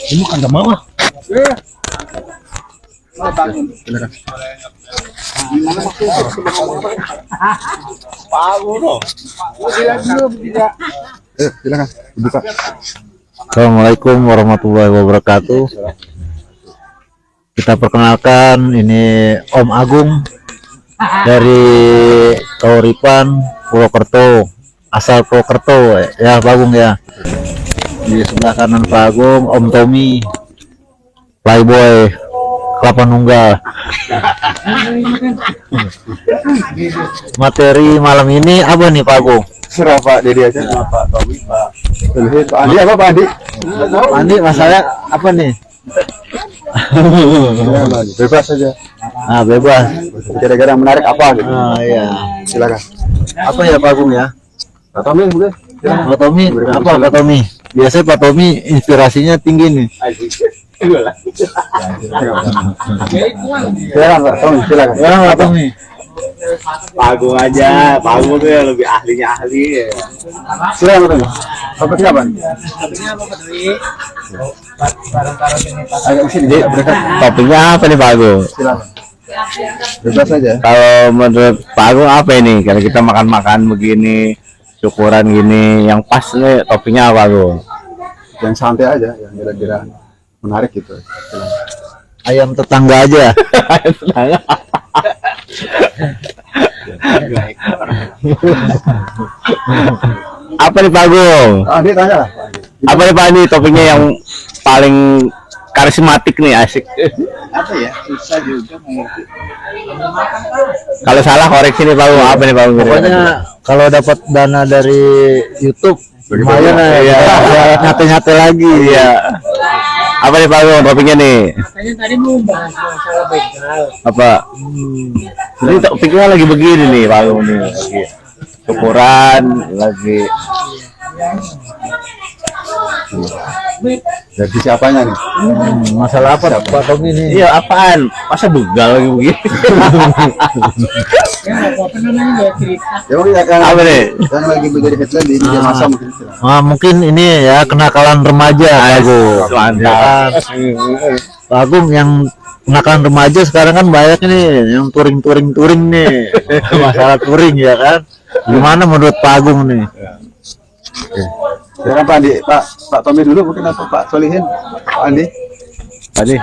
Ini kan mau ah. Silakan buka. Assalamualaikum warahmatullahi wabarakatuh. Kita perkenalkan, ini Om Agung dari Kauripan, Purwokerto, asal Purwokerto ya Pak Agung ya. Di sebelah kanan Pak Agung Om Tommy, Playboy Kelapa Nunggal. Materi malam ini apa nih Pak Agung? Serah Pak Dedi aja. Pak Tommy, Pak Andi, apa Pak Andi? Pak Andi, masalah apa nih? Bebas saja. Nah, bebas. Kira-kira menarik apa gitu? Iya. Silakan. Apa ya Pak Agung ya? Pak Tommy boleh? Pak Tommy, apa Pak Tommy? Biasanya Pak Tommy inspirasinya tinggi nih. Silakan Pak Tommy, silakan. Ya Pak Tommy. Pak Agung aja, Pak Agung tuh yang lebih ahlinya ahli ya. Silakan Pak Tommy. Topiknya apa? Agak sini dia berdekat. Topiknya apa nih Pak Agung? Silakan. Bebas saja. Kalau menurut Pak Agung apa ini? Kalau kita makan-makan begini, syukuran gini, yang pas nih topiknya apa Agung? Yang santai aja, yang kira-kira menarik gitu. Silakan. Ayam tetangga aja. Apa nih Pak Agung? Andi tanya lah. Apa nih Pak, ini topiknya yang paling karismatik nih, asik. Apa ya? Susah juga mengerti. Kalau salah koreksi nih Pak Agung. Apa nih Pak Agung? Pokoknya kalau dapat dana dari YouTube lumayan ya, nyate-nyate lagi ya. Apa nih Pak Agung topiknya nih? Katanya tadi mau bahas masalah begal. Apa? Ini topiknya lagi begini nih Pak Agung nih, lagi syukuran, lagi Jadi siapanya nih? masalah apa Pak Tommy ini? Iya apaan? Masa begal lagi begini? Ya apa namanya ya cerita. Ya mungkin akan Apa nih? yang lagi menjadi headline di media massa mungkin. Mungkin ini ya kenakalan remaja Pak Agung. Mantap. Pak Agung, yang kenakalan remaja sekarang kan banyak nih yang touring nih. Masalah touring ya kan. Gimana menurut Pak Agung nih? Silakan Pak Andi, Pak Tommy dulu mungkin atau Pak Solihin, Pak Andi. Tadi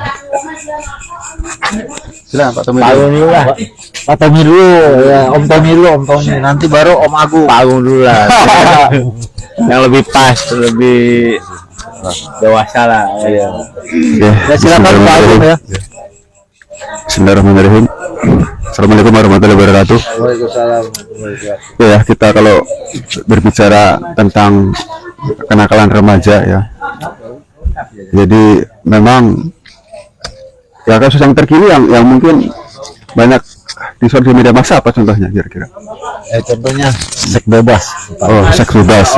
Silakan Pak Tommy Pak dulu. Agung dulu lah. Pak Tommy dulu ya, Om Tommy dulu, Om Tommy. Nanti baru Om Agung. Pak Agung dulu lah. Yang lebih pas, lebih dewasa lah. Ya, silakan Pak Agung ya. Bismillahirrahmanirrahim. Assalamualaikum warahmatullahi wabarakatuh. Waalaikumsalam. Ya, kita kalau berbicara tentang kenakalan remaja ya, jadi memang ya kasus yang terkini yang mungkin banyak di sosial media massa, apa contohnya kira-kira? Contohnya seks bebas. Oh, seks bebas.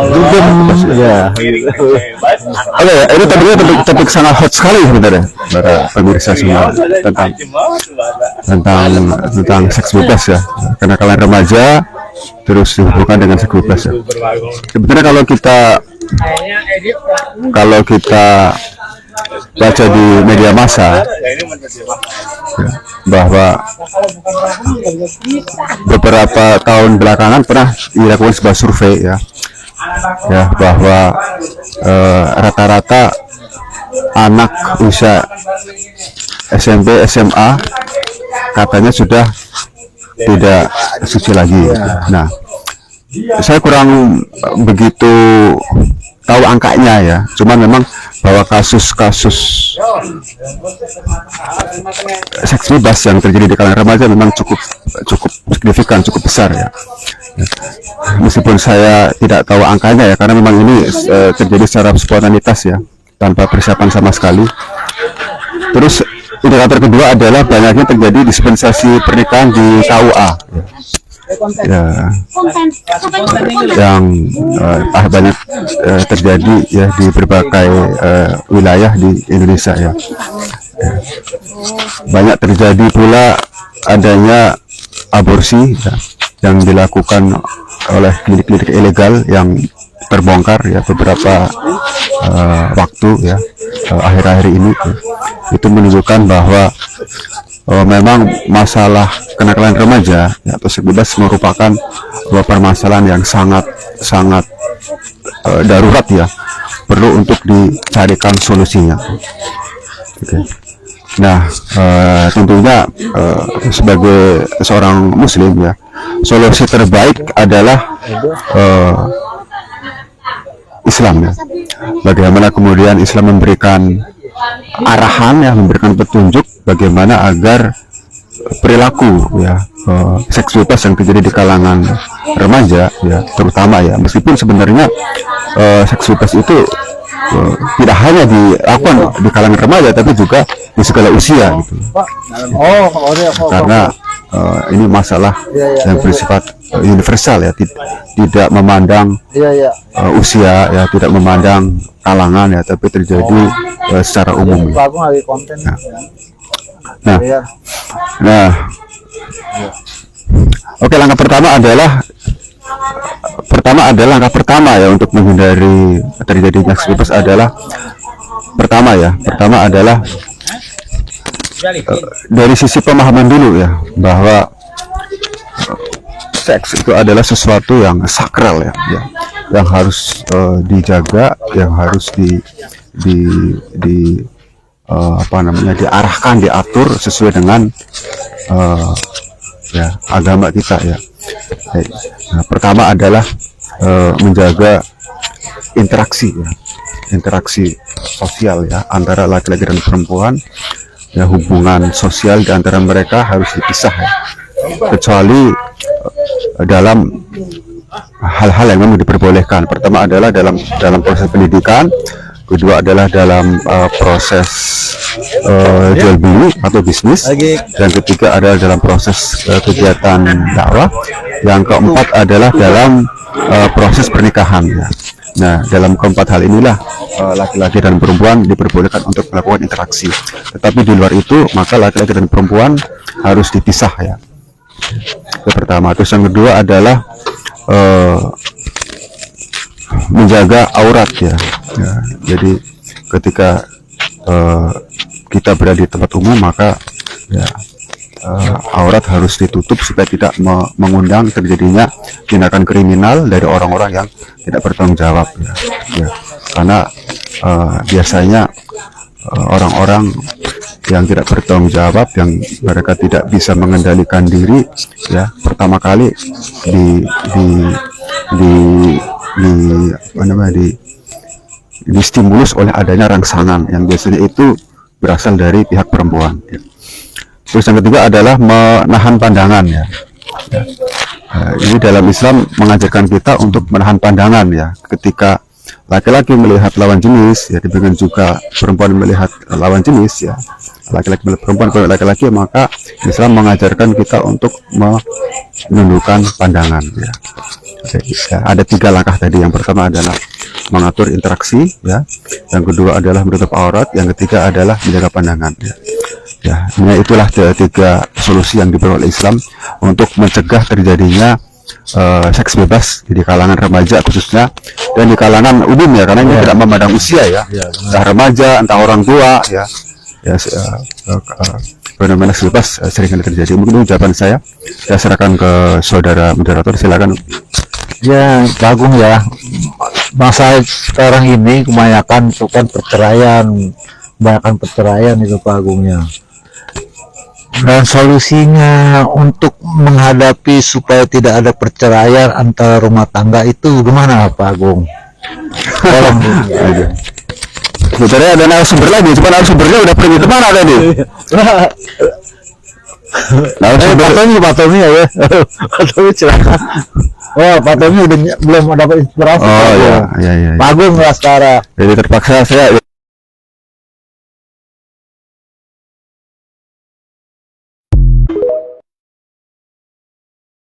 Ya. Oke, ya, ini topik sangat hot sekali sebenarnya para pemirsa semua tentang seks bebas ya, kenakalan remaja terus dihubungkan dengan seks bebas ya. Sebenarnya kalau kita baca di media massa ya, bahwa beberapa tahun belakangan pernah dilakukan sebuah survei ya bahwa rata-rata anak usia SMP SMA katanya sudah tidak suci lagi. Nah, saya kurang begitu tahu angkanya ya, cuman memang bahwa kasus-kasus seks bebas yang terjadi di kalangan remaja memang cukup signifikan, cukup besar ya. Meskipun saya tidak tahu angkanya ya, karena memang ini terjadi secara spontanitas ya, tanpa persiapan sama sekali. Terus indikator kedua adalah banyaknya terjadi dispensasi pernikahan di KUA ya, yang banyak terjadi ya di berbagai wilayah di Indonesia ya. Banyak terjadi pula adanya aborsi ya, yang dilakukan oleh klinik-klinik ilegal yang terbongkar ya beberapa waktu ya. akhir-akhir ini itu menunjukkan bahwa memang masalah kenakalan remaja ya, atau seks bebas merupakan permasalahan yang sangat darurat ya, perlu untuk dicarikan solusinya. Oke. Nah, tentunya sebagai seorang muslim ya, solusi terbaik adalah Islam ya. Bagaimana kemudian Islam memberikan arahan ya, memberikan petunjuk bagaimana agar perilaku ya seks bebas yang terjadi di kalangan remaja ya, terutama ya, meskipun sebenarnya seks bebas itu tidak hanya dilakukan di kalangan remaja tapi juga di segala usia gitu. Karena ini masalah yang bersifat universal ya, tidak memandang usia ya, tidak memandang kalangan ya, tapi terjadi secara umum ya. Nah, oke, langkah pertama adalah langkah pertama ya untuk menghindari terjadinya seks bebas adalah pertama adalah dari sisi pemahaman dulu ya, bahwa seks itu adalah sesuatu yang sakral ya, yang harus dijaga, yang harus diarahkan, diatur sesuai dengan ya agama kita ya. Nah, pertama adalah menjaga interaksi sosial ya antara laki-laki dan perempuan ya, hubungan sosial di antara mereka harus dipisah ya, kecuali dalam hal-hal yang memang diperbolehkan. Pertama adalah dalam proses pendidikan, kedua adalah dalam proses jual beli atau bisnis, dan ketiga adalah dalam proses kegiatan dakwah, yang keempat adalah dalam proses pernikahan ya. Nah, dalam keempat hal inilah laki-laki dan perempuan diperbolehkan untuk melakukan interaksi, tetapi di luar itu maka laki-laki dan perempuan harus dipisah ya. Yang pertama. Terus yang kedua adalah menjaga aurat ya. Jadi ketika kita berada di tempat umum, maka ya aurat harus ditutup supaya tidak mengundang terjadinya tindakan kriminal dari orang-orang yang tidak bertanggung jawab ya. Karena biasanya orang-orang yang tidak bertanggung jawab, yang mereka tidak bisa mengendalikan diri ya, pertama kali distimulus oleh adanya rangsangan yang biasanya itu berasal dari pihak perempuan ya. Terus yang ketiga adalah menahan pandangan ya. Ini dalam Islam mengajarkan kita untuk menahan pandangan ya, ketika laki-laki melihat lawan jenis ya, demikian juga perempuan melihat lawan jenis ya, laki-laki melihat perempuan melihat laki-laki, maka Islam mengajarkan kita untuk menundukkan pandangan ya. Ya, ada 3 langkah tadi. Yang pertama adalah mengatur interaksi ya, yang kedua adalah menutup aurat, yang ketiga adalah menjaga pandangan ya. Ya, ini itulah 3 solusi yang diberi oleh Islam untuk mencegah terjadinya seks bebas di kalangan remaja khususnya, dan di kalangan umum ya, karena ini tidak memandang usia ya, entah remaja, entah orang tua ya. Fenomena seks bebas sering kali terjadi. Mungkin itu jawaban saya serahkan ke saudara moderator, silakan. Ya, Bagong ya, masa sekarang ini kebanyakan itu kan perceraian itu Bagongnya. Dan solusinya untuk menghadapi supaya tidak ada perceraian antara rumah tangga itu gimana Pak Agung? Tolong aja. Sebenarnya ada narasumber lagi, cuma narasumbernya udah pergi kemana tadi? Pak Tommy ya, Pak Tommy celaka. Oh, Pak Tommy belum dapat inspirasi. Oh iya. Pak Agung lah sekarang. Jadi terpaksa saya